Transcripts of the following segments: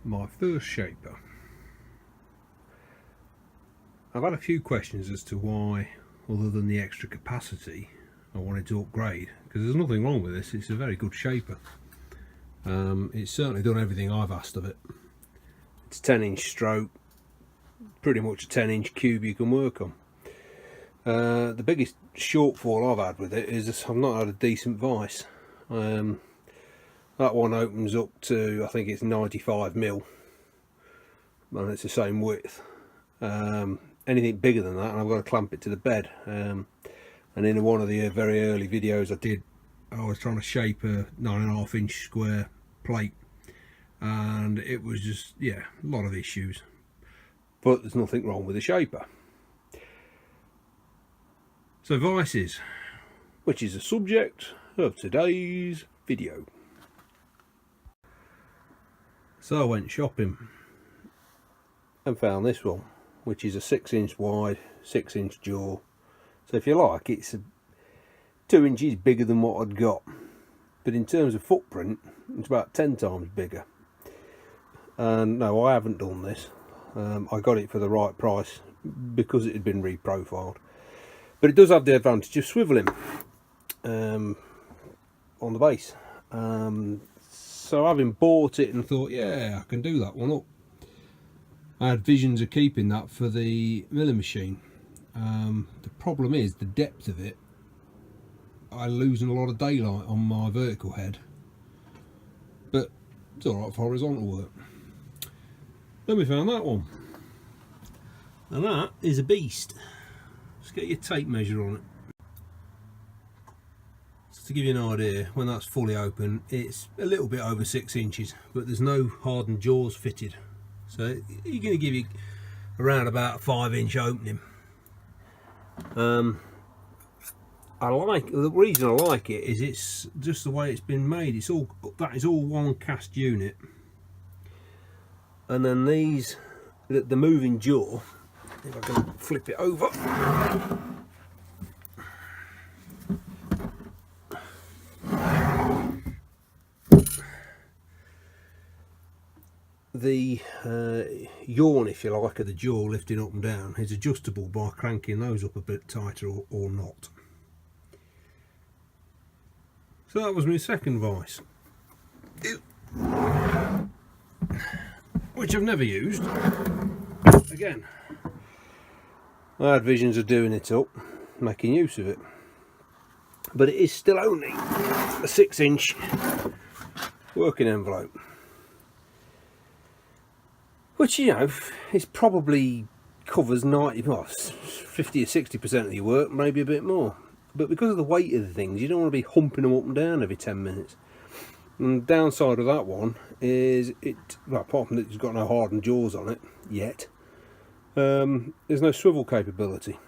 my first shaper. I've had a few questions as to why, other than the extra capacity, I wanted to upgrade, because there's nothing wrong with this. It's a very good shaper. It's certainly done everything I've asked of it. It's 10-inch stroke, pretty much a 10-inch cube you can work on. The biggest shortfall I've had with it is I've not had a decent vise. That one opens up to, I think it's 95mm, and it's the same width. Anything bigger than that and I've got to clamp it to the bed. And in one of the very early videos I was trying to shape a 9.5-inch square plate, and it was just, yeah, a lot of issues. But there's nothing wrong with the shaper. So vises, which is the subject of today's video. So I went shopping and found this one, which is a 6-inch wide, 6-inch jaw. So if you like, it's 2 inches bigger than what I'd got, but in terms of footprint it's about 10 times bigger. And no, I haven't done this. I got it for the right price because it had been reprofiled, but it does have the advantage of swiveling on the base. So having bought it and thought, yeah, I can do that one up, I had visions of keeping that for the milling machine. The problem is the depth of it. I'm losing a lot of daylight on my vertical head, but it's alright for horizontal work. Then we found that one, and that is a beast. Let's get your tape measure on it. To give you an idea, when that's fully open, it's a little bit over 6 inches, but there's no hardened jaws fitted, so you're going to give you around about a 5-inch opening. The reason I like it is it's just the way it's been made. That is all one cast unit, and then these, the moving jaw, if I can flip it over. The yawn, if you like, of the jaw lifting up and down is adjustable by cranking those up a bit tighter or not. So that was my second vise, which I've never used. Again, I had visions of doing it up, making use of it, but it is still only a 6-inch working envelope, which, you know, is probably covers 50 or 60% of your work, maybe a bit more. But because of the weight of the things, you don't want to be humping them up and down every 10 minutes. And the downside of that one is well, apart from that it's got no hardened jaws on it yet, there's no swivel capability.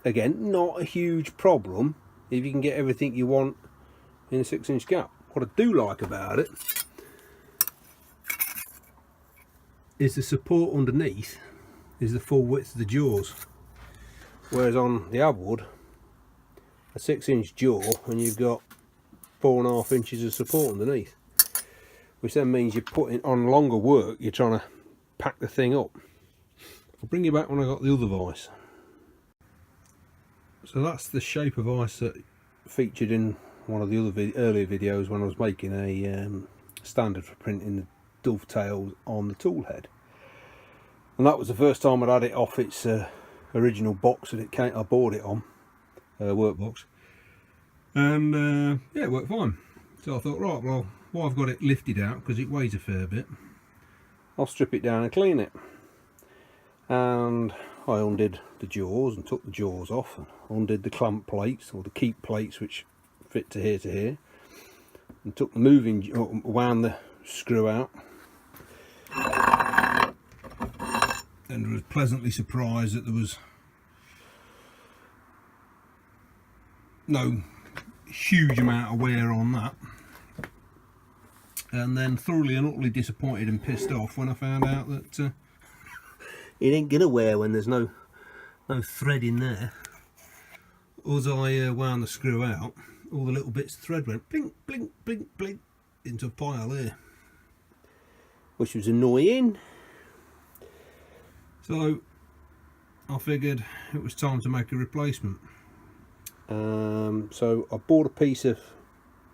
Again, not a huge problem if you can get everything you want in a 6-inch gap. What I do like about it is the support underneath is the full width of the jaws, whereas on the Abwood, a 6-inch jaw and you've got 4.5 inches of support underneath, which then means you're putting on longer work, you're trying to pack the thing up. I'll bring you back when I got the other vise. So that's the shape of vise that featured in one of the other earlier videos when I was making a standard for printing the dovetails on the tool head, and that was the first time I'd had it off its original box that I bought it on, workbox, and yeah, it worked fine. So I thought, right, well, while I've got it lifted out, because it weighs a fair bit, I'll strip it down and clean it. And I undid the jaws and took the jaws off, and undid the clamp plates, or the keep plates, which fit to here, and took the wound the screw out, and was pleasantly surprised that there was no huge amount of wear on that, and then thoroughly and utterly disappointed and pissed off when I found out that it ain't gonna wear when there's no thread in there. As I wound the screw out, all the little bits of thread went blink, blink, blink, blink into a pile there. which was annoying. So I figured it was time to make a replacement. So I bought a piece of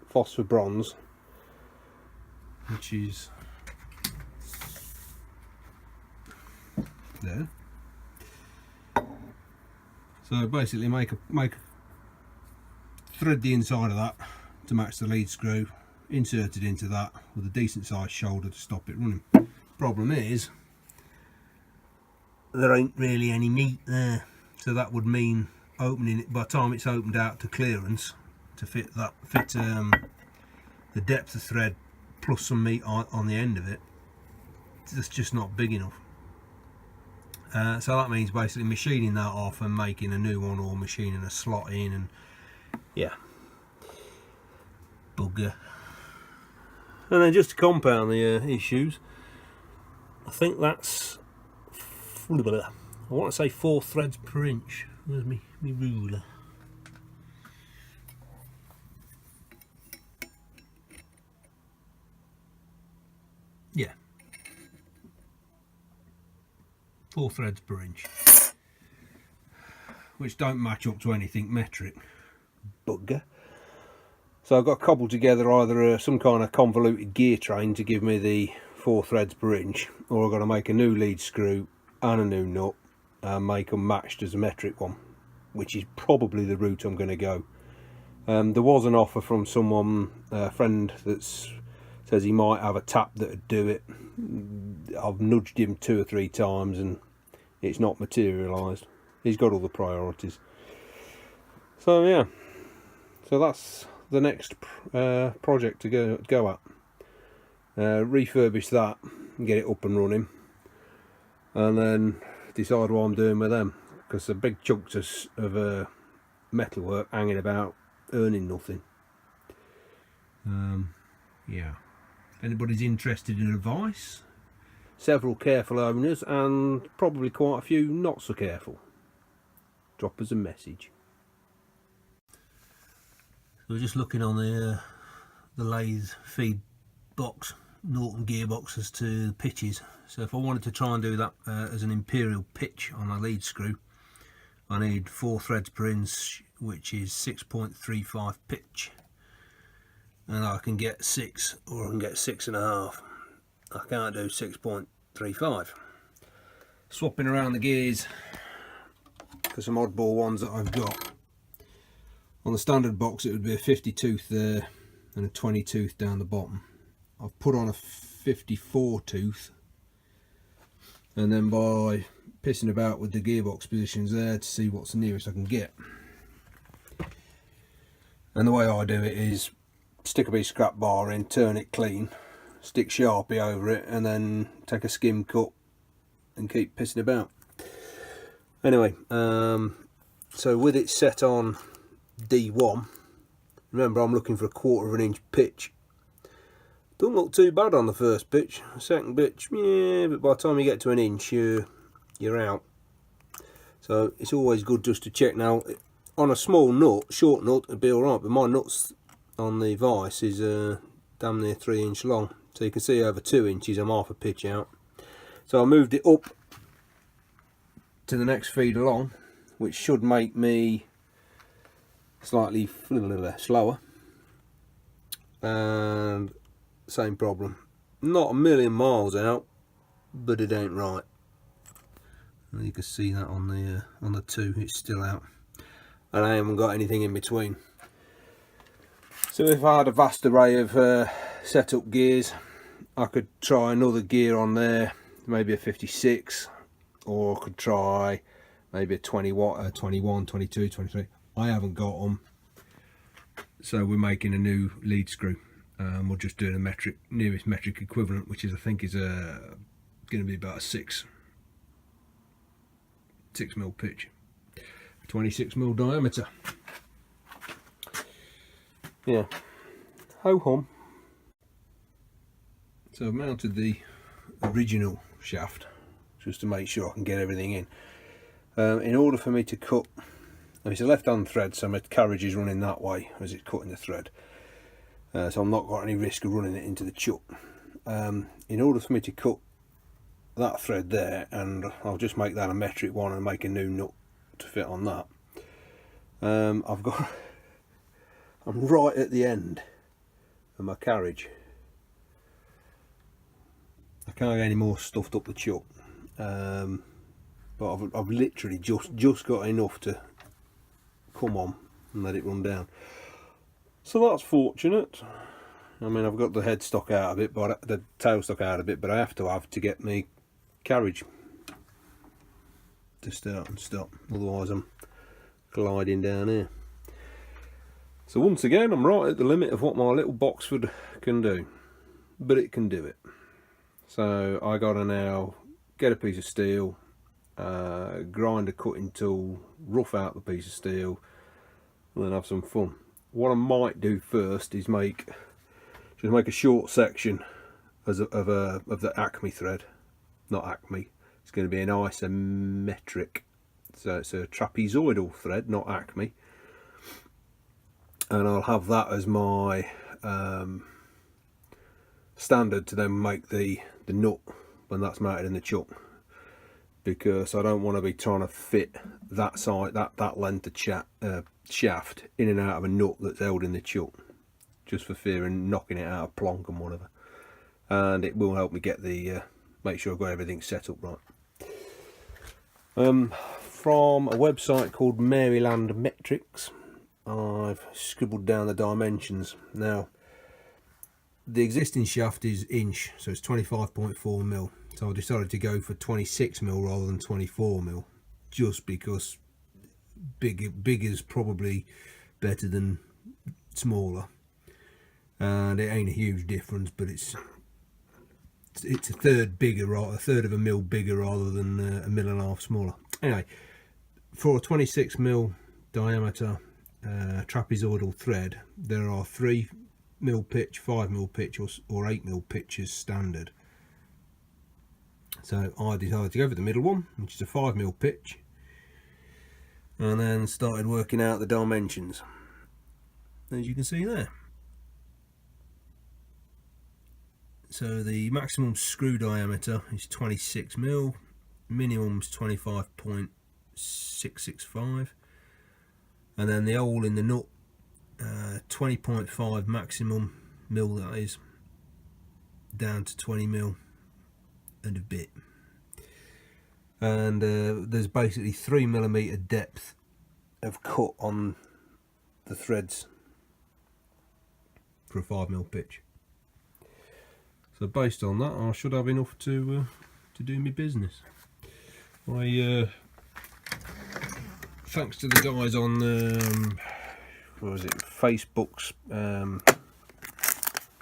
phosphor bronze, which is there. So basically thread the inside of that to match the lead screw, insert it into that with a decent sized shoulder to stop it running. Problem is there ain't really any meat there, so that would mean opening it by the time it's opened out to clearance to fit the depth of thread plus some meat on the end of it. It's just not big enough. So that means basically machining that off and making a new one, or machining a slot in, and yeah, bugger. And then just to compound the issues, I think that's, I want to say 4 threads per inch. Where's me ruler? Yeah, 4 threads per inch, which don't match up to anything metric. Bugger. So I've got to cobble together either some kind of convoluted gear train to give me the 4 threads per inch, or I've got to make a new lead screw and a new nut and make them matched as a metric one, which is probably the route I'm going to go. There was an offer from someone, a friend, that says he might have a tap that would do it. I've nudged him 2 or 3 times and it's not materialised. He's got all the priorities. So yeah, so that's the next project to go at. Refurbish that and get it up and running, and then decide what I'm doing with them, because the big chunks of metalwork hanging about earning nothing. Yeah, if anybody's interested in advice, several careful owners and probably quite a few not so careful, drop us a message. So we're just looking on the lathe feed box, Norton gearboxes to pitches. So if I wanted to try and do that as an imperial pitch on a lead screw, I need 4 threads per inch, which is 6.35 pitch, and I can get 6, or I can get 6.5. I can't do 6.35. Swapping around the gears for some oddball ones that I've got. On the standard box it would be a 50 tooth there and a 20 tooth down the bottom. I've put on a 54 tooth, and then by pissing about with the gearbox positions there to see what's the nearest I can get. And the way I do it is stick a piece of scrap bar in, turn it clean, stick Sharpie over it, and then take a skim cut and keep pissing about. Anyway, so with it set on D1, remember I'm looking for a 1/4 of an inch pitch. Don't look too bad on the first pitch. The second pitch, yeah, but by the time you get to an inch, you're out. So it's always good just to check. Now, on a small nut, short nut, it'd be alright, but my nuts on the Vise is damn near 3 inch long. So you can see over 2 inches I'm half a pitch out. So I moved it up to the next feed along, which should make me slightly slower. And same problem, not a million miles out, but it ain't right. You can see that on the 2, it's still out, and I haven't got anything in between. So if I had a vast array of setup gears, I could try another gear on there, maybe a 56, or I could try maybe a 20 watt, 21, 22, 23. I haven't got them, so we're making a new lead screw. We're just doing a nearest metric equivalent, which is, I think, is going to be about a 6 mil pitch, 26 mil diameter. Yeah, ho hum. So I've mounted the original shaft just to make sure I can get everything in. In order for me to cut, it's a left hand thread, so my carriage is running that way as it's cutting the thread. So I'm not got any risk of running it into the chuck. in order for me to cut that thread there, and I'll just make that a metric one and make a new nut to fit on that, I'm right at the end of my carriage. I can't get any more stuffed up the chuck, but I've literally just got enough to come on and let it run down. So that's fortunate. I mean, I've got the head stock out of it, but the tail stock out of it, but I have to get me carriage to start and stop, otherwise I'm gliding down here. So once again, I'm right at the limit of what my little Boxford can do, but it can do it. So I gotta now get a piece of steel, grind a cutting tool, rough out the piece of steel, and then have some fun. What I might do first is make a short section of the Acme thread. Not Acme, it's going to be an isometric, so it's a trapezoidal thread, not Acme, and I'll have that as my standard to then make the nut when that's mounted in the chuck, because I don't want to be trying to fit that side, that length of shaft in and out of a nut that's held in the chuck, just for fear of knocking it out of plonk and whatever. And it will help me get the make sure I've got everything set up right. From a website called Maryland Metrics, I've scribbled down the dimensions. Now, the existing shaft is inch, so it's 25.4mm. So I decided to go for 26mm rather than 24mm, just because bigger is probably better than smaller, and it ain't a huge difference, but it's a third bigger, a third of a mil bigger rather than a mil and a half smaller. Anyway, for a 26mm diameter trapezoidal thread, there are 3mm pitch, 5mm pitch, or 8mm pitches standard. So I decided to go for the middle one, which is a 5mm pitch, and then started working out the dimensions, as you can see there. So the maximum screw diameter is 26mm, minimum's 25.665, and then the hole in the nut 20.5 maximum mil, that is, down to 20mm and a bit. And there's basically 3mm depth of cut on the threads for a 5mm pitch. So based on that, I should have enough to do my business. Thanks to the guys on what was it, Facebook's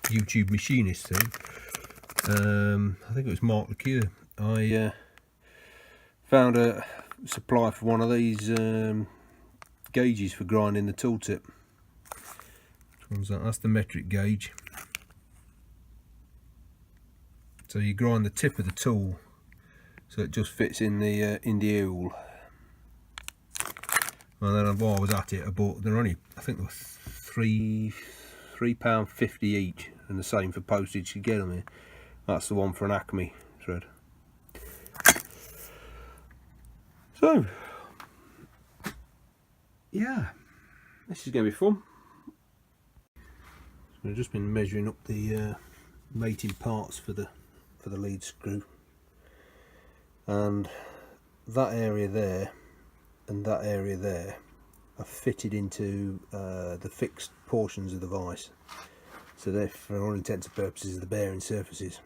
YouTube machinist thing. I think it was Mark Liqueur. I found a supply for one of these gauges for grinding the tooltip. Which one's that? That's the metric gauge. So you grind the tip of the tool so it just fits in the awl. And then while I was at it, I bought, they're only, I think they were £3.50 each, and the same for postage to get them here. That's the one for an Acme thread. So yeah, this is going to be fun. So I've just been measuring up the mating parts for the lead screw, and that area there and that area there are fitted into the fixed portions of the vise, so they're, for all intents and purposes, the bearing surfaces.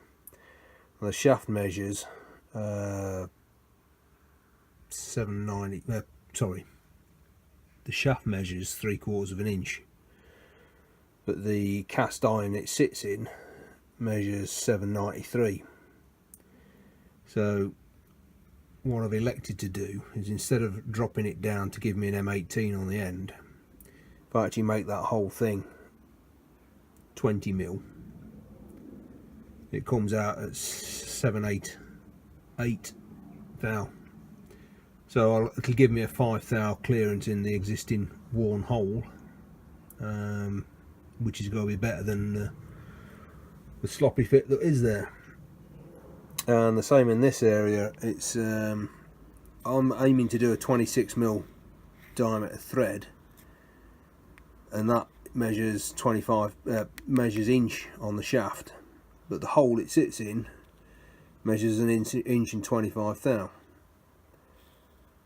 And the shaft measures 790. Sorry, the shaft measures 3/4 of an inch, but the cast iron it sits in measures 793. So what I've elected to do is, instead of dropping it down to give me an M18 on the end, if I actually make that whole thing 20mm, it comes out at 788 thou. So it'll give me a 5 thou clearance in the existing worn hole, which is going to be better than the sloppy fit that is there. And the same in this area. It's I'm aiming to do a 26mm diameter thread, and that measures 25 measures inch on the shaft, but the hole it sits in measures an inch and 25 thou.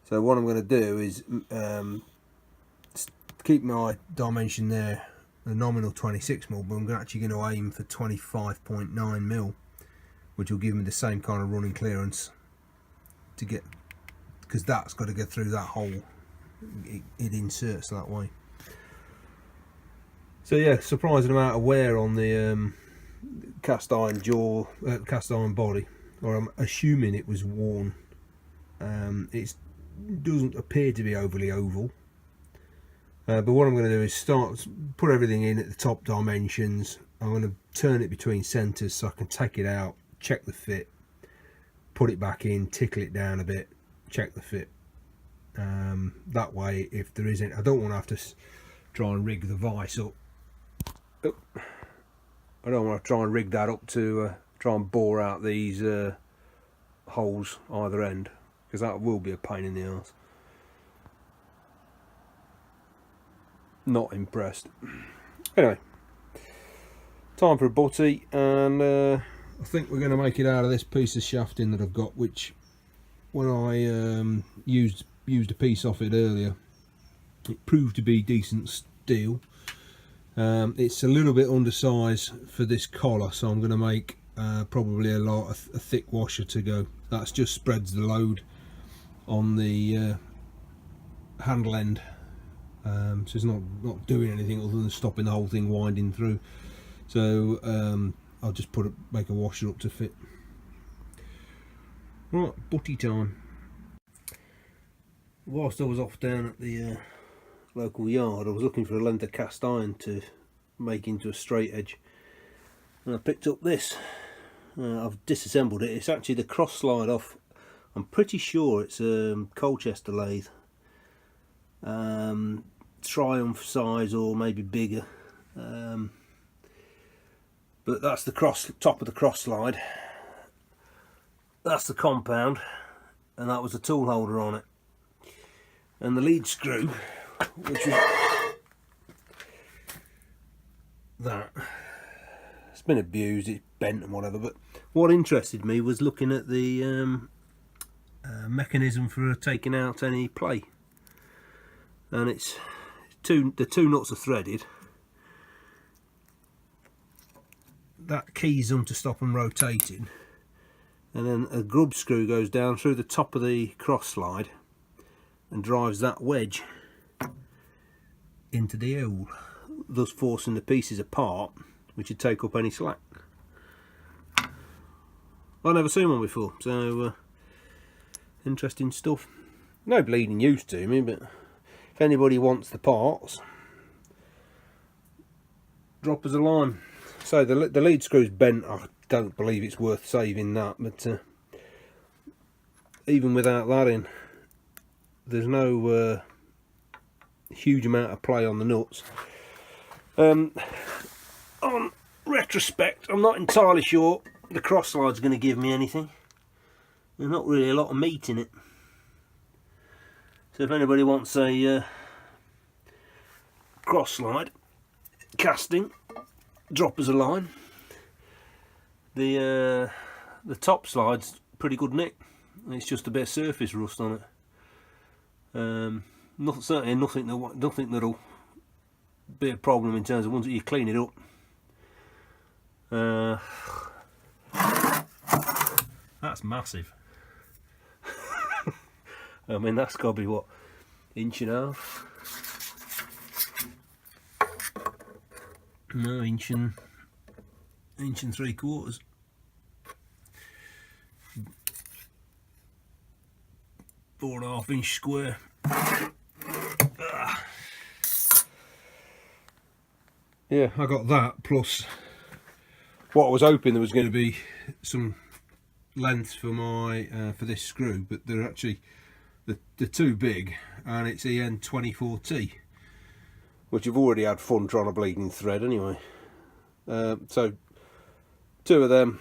So what I'm going to do is keep my dimension there, the nominal 26mm, but I'm actually going to aim for 25.9mm, which will give me the same kind of running clearance to get, because that's got to go through that hole. It inserts that way. So yeah, surprising amount of wear on the cast iron jaw, cast iron body, or I'm assuming it was worn. It doesn't appear to be overly oval, but what I'm going to do is put everything in at the top dimensions. I'm going to turn it between centres so I can take it out, check the fit, put it back in, tickle it down a bit, check the fit. That way, if there isn't, I don't want to have to try and rig the vise up. I don't want to try and rig that up to try and bore out these holes either end, because that will be a pain in the arse. Not impressed. Anyway, time for a butty, and I think we're going to make it out of this piece of shafting that I've got, which when I used a piece off it earlier, it proved to be decent steel. It's a little bit undersized for this collar, so I'm going to make probably a thick washer to go. That just spreads the load on the handle end, so it's not doing anything other than stopping the whole thing winding through. So I'll just make a washer up to fit. Right, butty time. Whilst I was off down at the local yard, I was looking for a length of cast iron to make into a straight edge, and I picked up this. I've disassembled it. It's actually the cross slide off, I'm pretty sure it's a Colchester lathe, Triumph size or maybe bigger, but that's the top of the cross slide. That's the compound, and that was the tool holder on it, and the lead screw, which was that. It's been abused, it's bent and whatever, but what interested me was looking at the mechanism for taking out any play, and it's the two nuts are threaded. That keys them to stop them rotating, and then a grub screw goes down through the top of the cross slide and drives that wedge into the hole, thus forcing the pieces apart, which would take up any slack. I've never seen one before, so interesting stuff. No bleeding use to me, but if anybody wants the parts, drop us a line. So the lead screw's bent. I don't believe it's worth saving that, but even without that in, there's no huge amount of play on the nuts. On retrospect, I'm not entirely sure the cross slide's going to give me anything. There's not really a lot of meat in it, so if anybody wants a cross slide casting, drop us a line. The top slide's pretty good nick. It's just a bit of surface rust on it. Certainly nothing that'll be a problem in terms of once you clean it up. That's massive. I mean, that's got to be what, inch and a half? No, inch and 3/4. 4.5 inch square. Yeah, I got that, plus what I was hoping there was going to be some length for my for this screw, but they're actually they're too big, and it's EN24T, which I've already had fun trying to bleeding thread anyway. So 2 of them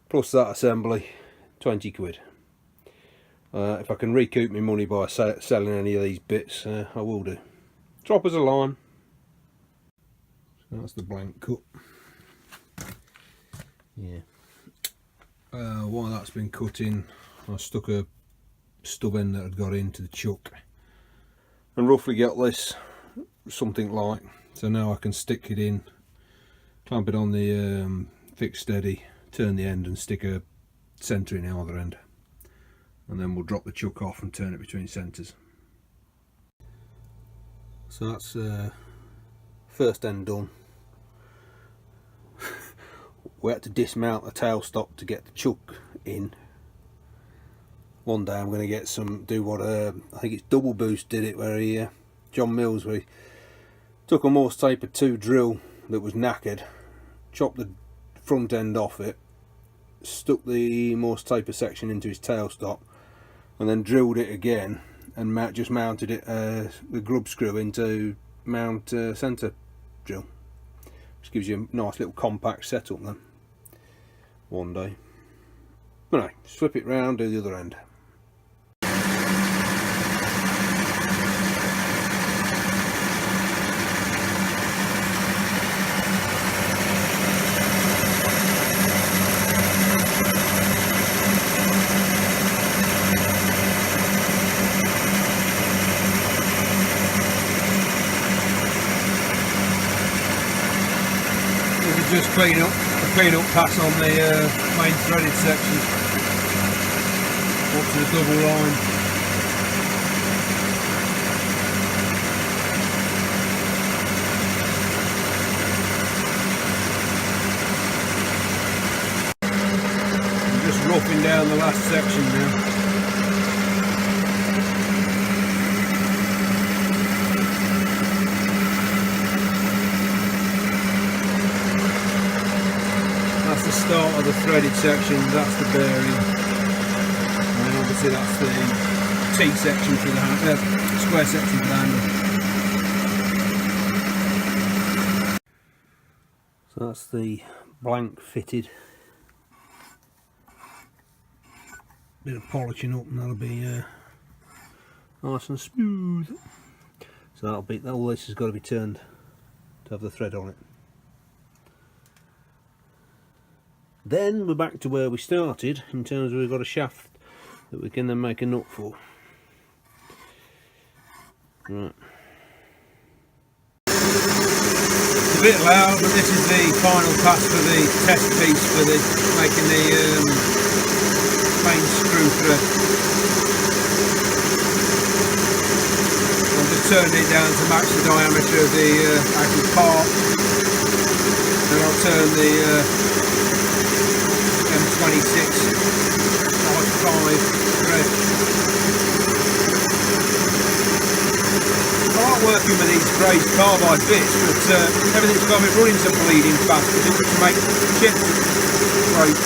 plus that assembly, 20 quid. If I can recoup my money by selling any of these bits, I will do. Drop us a line. So that's the blank cut. Yeah. While that's been cut in, I stuck a stub end that had got into the chuck and roughly got this something like. So now I can stick it in, clamp it on the fixed steady, turn the end and stick a centre in the other end, and then we'll drop the chuck off and turn it between centres. So that's first end done. We had to dismount the tailstop to get the chuck in. One day I'm going to get do what I think it's Double Boost did it, where John Mills, where he took a Morse Taper 2 drill that was knackered, chopped the front end off it, stuck the Morse Taper section into his tailstop, and then drilled it again and just mounted it the grub screw into mount centre drill, which gives you a nice little compact setup then. One day. But no, flip it round, do the other end. Just clean up pass on the main threaded section up to the double line. I'm just roughing down the last section now. Start of the threaded section, that's the bearing, and then obviously that's the T section for the handle, square section for the handle. So that's the blank fitted. Bit of polishing up and that'll be nice and smooth. So that'll be, all this has got to be turned to have the thread on it. Then we're back to where we started, in terms of we've got a shaft that we can then make a nut for. Right. It's a bit loud, but this is the final pass for the test piece for the making the main screw thread. I'm just turning it down to match the diameter of the actual part. Then I'll turn the M26 size 5 thread. I like working with these brazed carbide bits, but everything's got to be running some bleeding fast to make chips break.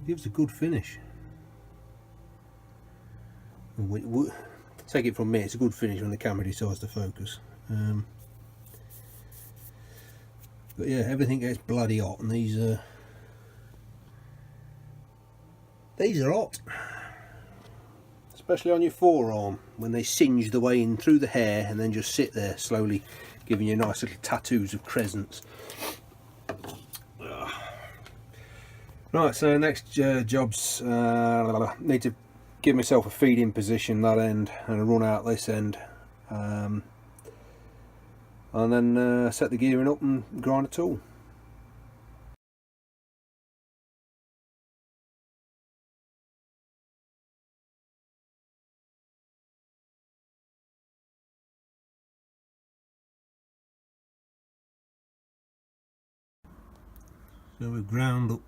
Gives a good finish. Take it from me, it's a good finish when the camera decides to focus. But yeah, everything gets bloody hot, and these are hot, especially on your forearm when they singe the way in through the hair and then just sit there slowly, giving you nice little tattoos of crescents. Right, so next job's need to give myself a feeding position that end and a run out this end, and then set the gearing up and grind a tool. So we've ground up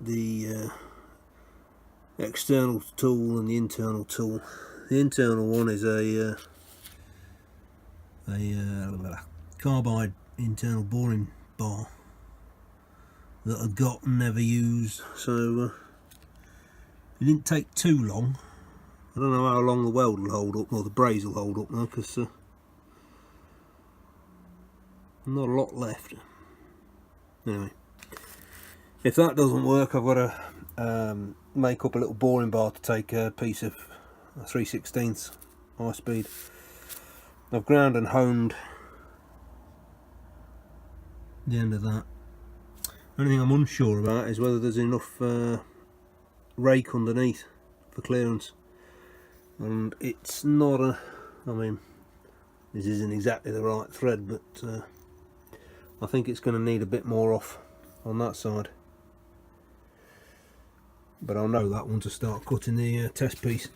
the external tool and the internal tool. The internal one is a carbide internal boring bar that I'd got and never used, so it didn't take too long. I don't know how long the weld will hold up, or the braze will hold up now, because not a lot left. Anyway, if that doesn't work, I've got to make up a little boring bar to take a piece of 3/16 high speed. I've ground and honed the end of that. The only thing I'm unsure about is whether there's enough rake underneath for clearance, and it's not a, I mean, this isn't exactly the right thread, but I think it's going to need a bit more off on that side. But I'll know that one to start cutting the test piece.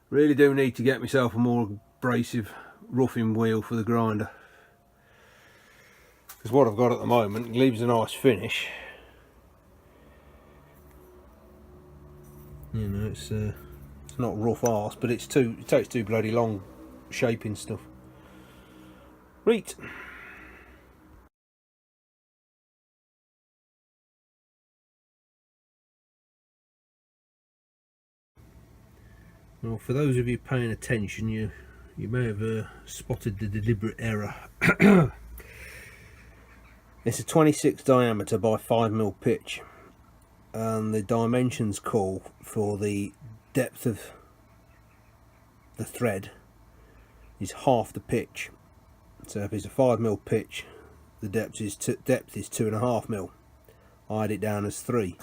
Really do need to get myself a more abrasive roughing wheel for the grinder, because what I've got at the moment leaves a nice finish. You know, it's not rough arse, but it takes too bloody long shaping stuff. Right. Well, for those of you paying attention, you may have spotted the deliberate error. It's a 26 diameter by 5mm pitch, and the dimensions call for the depth of the thread is half the pitch. So if it's a 5mm pitch, the depth is 2.5mm. I had it down as 3.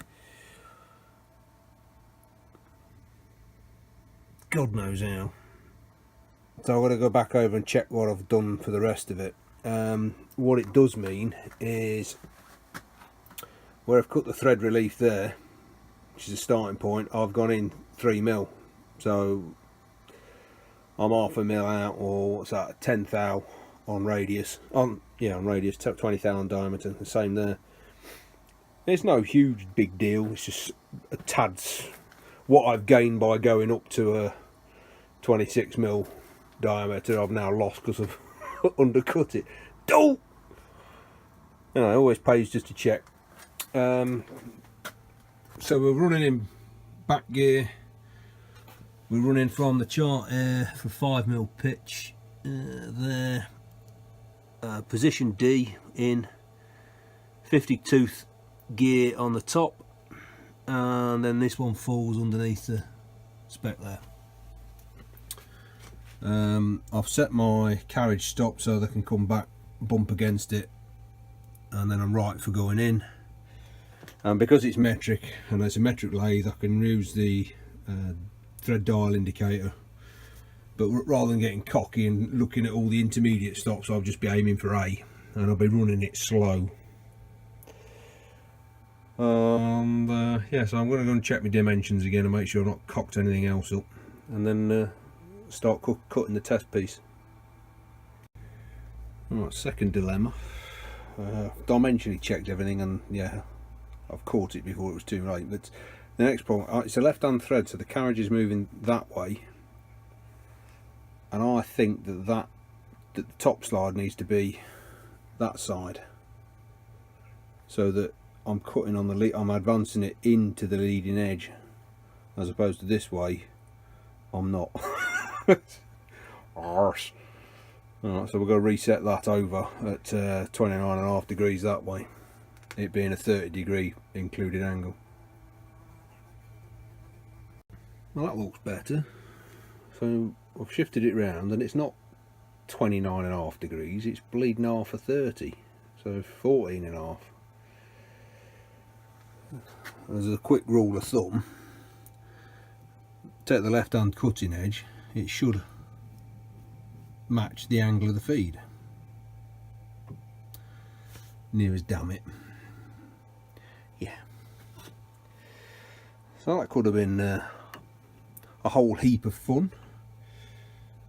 God knows how. So I've got to go back over and check what I've done for the rest of it. What it does mean is where I've cut the thread relief there, which is a starting point, I've gone in 3mm. So I'm half a mil out, or what's that, 10 thou on radius. On radius, 20 thou on diameter. The same there. It's no huge big deal. It's just a tad's what I've gained by going up to a 26mm diameter. I've now lost because I've undercut it. Don't! You know, it always pays just to check. So we're running in back gear. We're running from the chart for 5mm pitch there. Position D in 50 tooth gear on the top, and then this one falls underneath the spec there. I've set my carriage stop so they can come back, bump against it, and then I'm right for going in. And because it's metric and it's a metric lathe, I can use the thread dial indicator, but rather than getting cocky and looking at all the intermediate stops, I'll just be aiming for A, and I'll be running it slow. Yeah, so I'm going to go and check my dimensions again and make sure I've not cocked anything else up, and then start cutting the test piece. Alright, second dilemma. Dimensionally checked everything, and yeah, I've caught it before it was too late. But the next problem, it's a left hand thread, so the carriage is moving that way, and I think that the top slide needs to be that side, so that I'm cutting on the lead, I'm advancing it into the leading edge, as opposed to this way I'm not. Arse. Alright, so we're going to reset that over at 29.5 degrees that way, it being a 30 degree included angle. Well, that looks better. So I've shifted it round and it's not 29.5 degrees, it's bleeding half a 30, so 14.5. As a quick rule of thumb, take the left hand cutting edge, it should match the angle of the feed. Near as damn it. Yeah. So that could have been a whole heap of fun.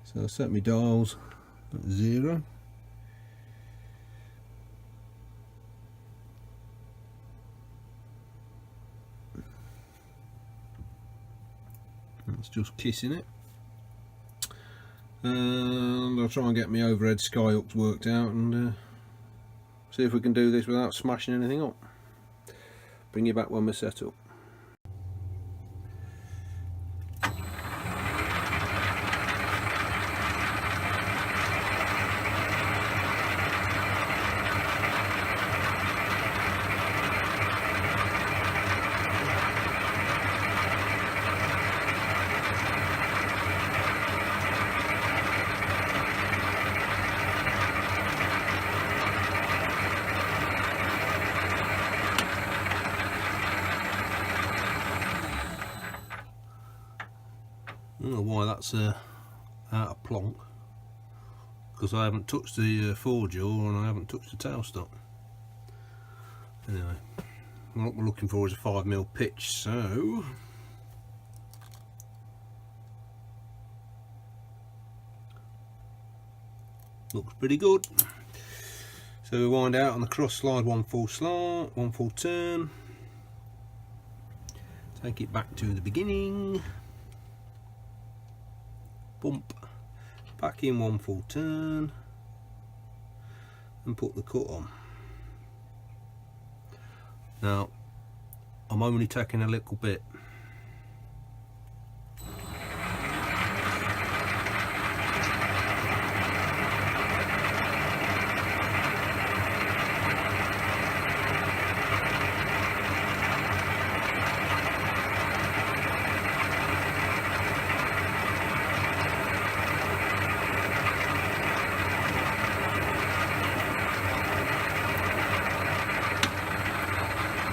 So I set my dials at 0. just kissing it. And I'll try and get my overhead sky hooks worked out and see if we can do this without smashing anything up. Bring you back when we're set up. I don't know why that's out of plonk, because I haven't touched the forejaw and I haven't touched the tailstock. Anyway, what we're looking for is a 5mm pitch, so looks pretty good. So we wind out on the cross slide, one full turn, take it back to the beginning, bump, back in one full turn, and put the cut on. Now I'm only taking a little bit.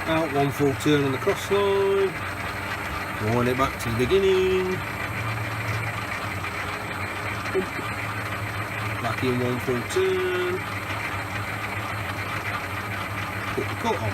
Out one full turn on the cross line, wind it back to the beginning, back in one full turn, put the cut on.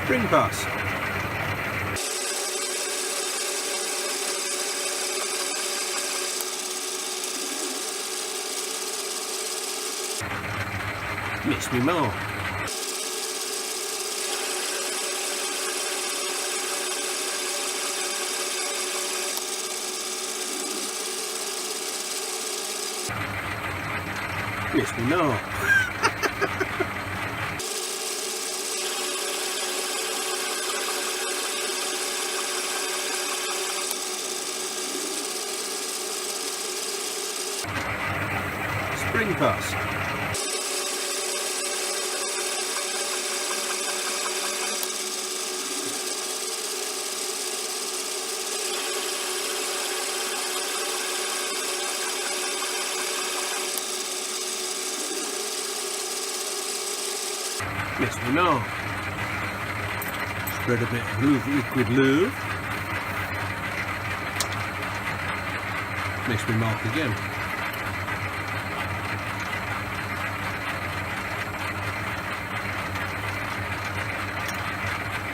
Spring pass. Missed me mark. Missed me mark. Spring pass. Missed me mark. Spread a bit of liquid lube. Missed me mark again.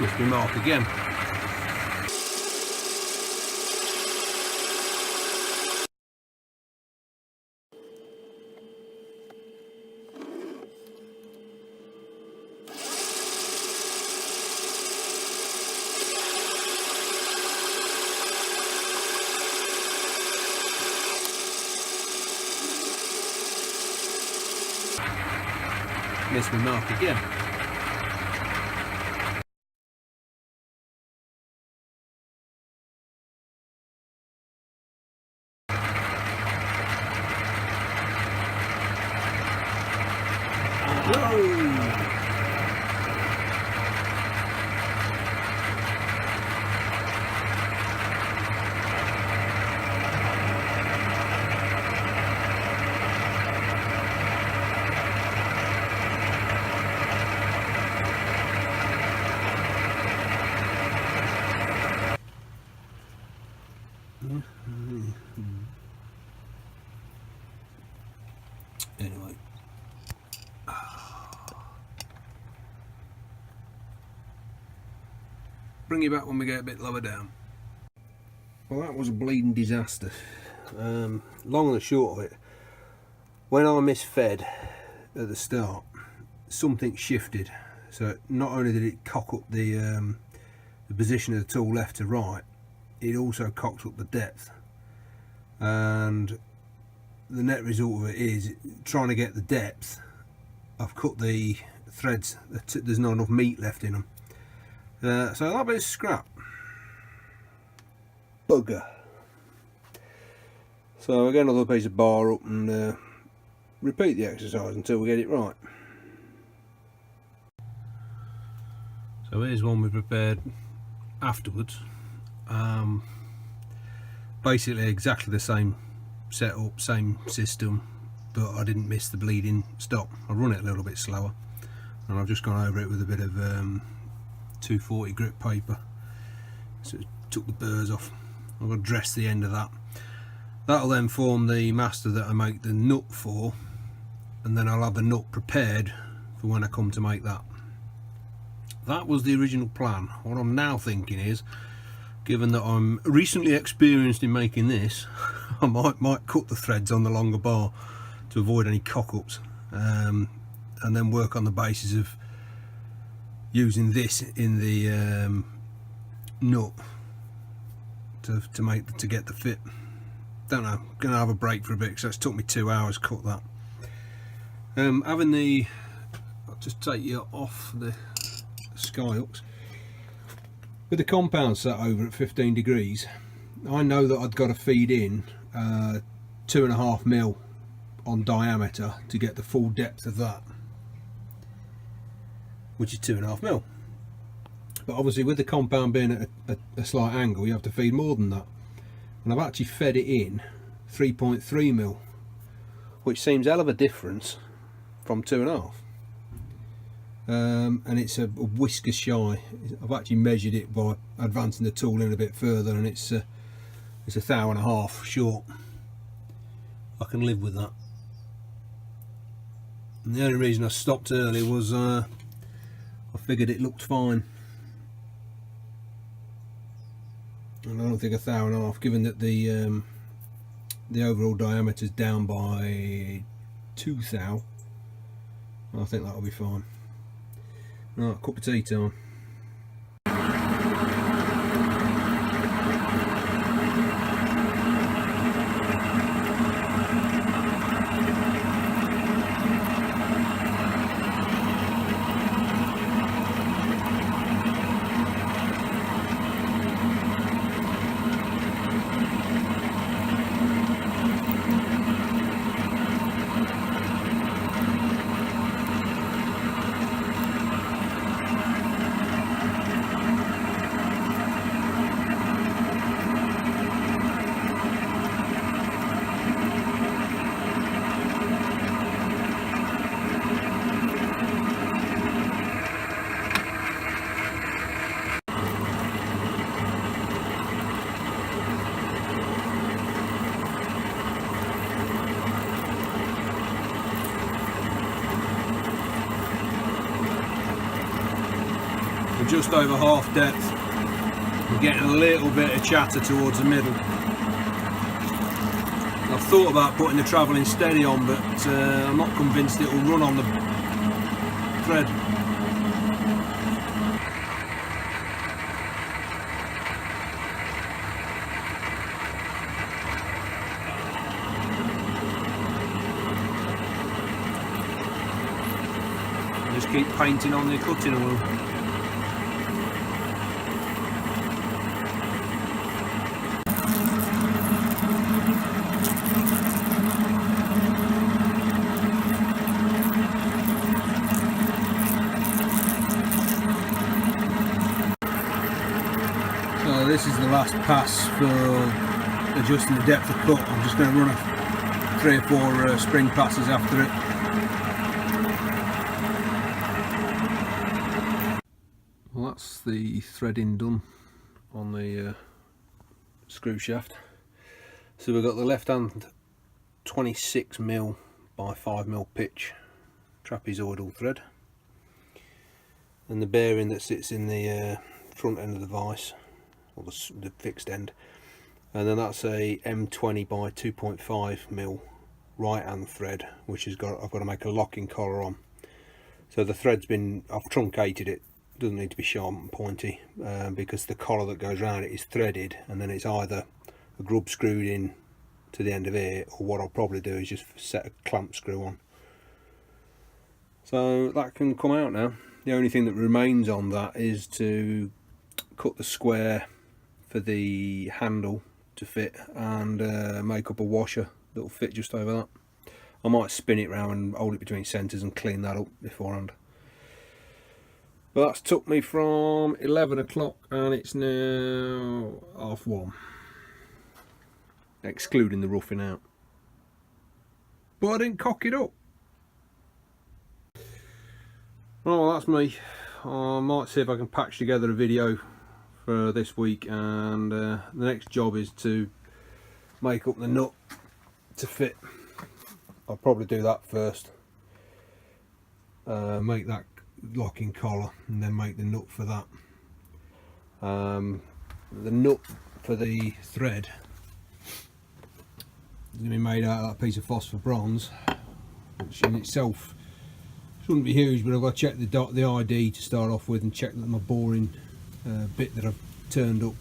Missed me mark again. Missed me mark again. Anyway, bring you back when we get a bit lower down. Well, that was a bleeding disaster. Long and the short of it, when I misfed at the start, something shifted. So not only did it cock up the position of the tool left to right, it also cocked up the depth. And the net result of it is, trying to get the depth, I've cut the threads, there's not enough meat left in them. So that bit's scrap. Bugger. So we'll get another piece of bar up and repeat the exercise until we get it right. So here's one we prepared afterwards. Basically exactly the same setup, same system, but I didn't miss the bleeding stop. I run it a little bit slower, and I've just gone over it with a bit of 240 grit paper, so it took the burrs off. I'm going to dress the end of that. That'll then form the master that I make the nut for, and then I'll have the nut prepared for when I come to make that. That was the original plan. What I'm now thinking is, given that I'm recently experienced in making this, I might cut the threads on the longer bar to avoid any cock-ups, and then work on the basis of using this in the nut to get the fit. Don't know, I'm gonna have a break for a bit, because it's took me 2 hours to cut that. I'll just take you off the sky hooks. With the compound set over at 15 degrees, I know that I've got to feed in 2.5 mil on diameter to get the full depth of that, which is 2.5 mil. But obviously with the compound being at a slight angle, you have to feed more than that. And I've actually fed it in 3.3 mil, which seems hell of a difference from 2.5. And it's a whisker shy. I've actually measured it by advancing the tool in a bit further, and it's a thou and a half short. I can live with that. And the only reason I stopped early was I figured it looked fine. And I don't think a thou and a half, given that the overall diameter is down by 2 thou, I think that'll be fine. Right, cup of tea time. Just over half depth. We're getting a little bit of chatter towards the middle. I've thought about putting the travelling steady on, but I'm not convinced it will run on the thread. Just keep painting on the cutting oil. So this is the last pass for adjusting the depth of cut. I'm just going to run 3 or 4 spring passes after it. Well, that's the threading done on the screw shaft. So we've got the left hand 26 mil by 5mm pitch trapezoidal thread, and the bearing that sits in the front end of the vise, or the fixed end, and then that's a M20 by 2.5mm right hand thread, which I've got to make a locking collar on. So the thread's I've truncated it, doesn't need to be sharp and pointy, because the collar that goes around it is threaded, and then it's either a grub screwed in to the end of here, or what I'll probably do is just set a clamp screw on. So that can come out now. The only thing that remains on that is to cut the square for the handle to fit, and make up a washer that will fit just over that. I might spin it round and hold it between centres and clean that up beforehand. But that's took me from 11 o'clock and it's now 1:30, excluding the roughing out. But I didn't cock it up. Well, that's me. I might see if I can patch together a video for this week, and the next job is to make up the nut to fit. I'll probably do that first, make that locking collar, and then make the nut for that. The nut for the thread is going to be made out of that piece of phosphor bronze, which in itself shouldn't be huge, but I've got to check the ID to start off with, and check that my boring bit that I've turned up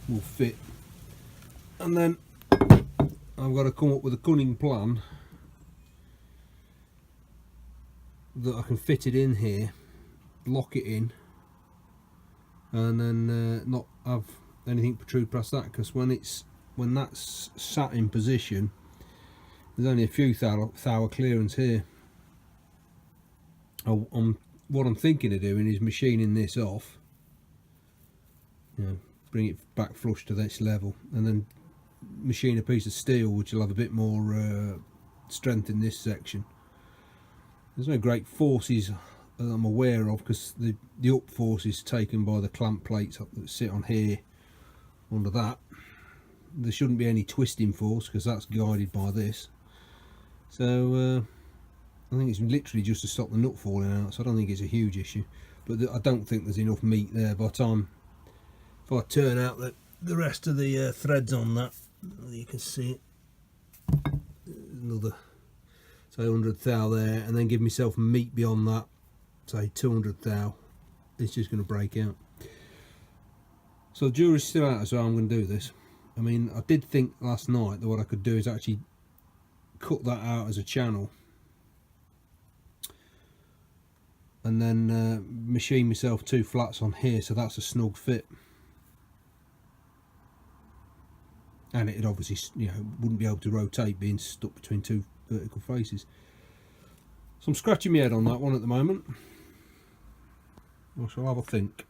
will fit, and then I've got to come up with a cunning plan that I can fit it in here, lock it in, and then not have anything protrude past that, because when that's sat in position, there's only a few thou clearance here. What I'm thinking of doing is machining this off, bring it back flush to this level, and then machine a piece of steel which will have a bit more strength in this section. There's no great forces that I'm aware of, because the up force is taken by the clamp plates that sit on here under that. There shouldn't be any twisting force because that's guided by this. So I think it's literally just to stop the nut falling out, so I don't think it's a huge issue. But I don't think there's enough meat there by the time, if I turn out the rest of the threads on that, you can see it, another say 100 thou there, and then give myself meat beyond that, say 200 thou, it's just going to break out. So the jury's still out as well. I'm going to do this. I mean, I did think last night that what I could do is actually cut that out as a channel, and then machine myself 2 flats on here, so that's a snug fit. And it'd obviously, wouldn't be able to rotate being stuck between 2 vertical faces. So I'm scratching my head on that one at the moment. I shall have a think.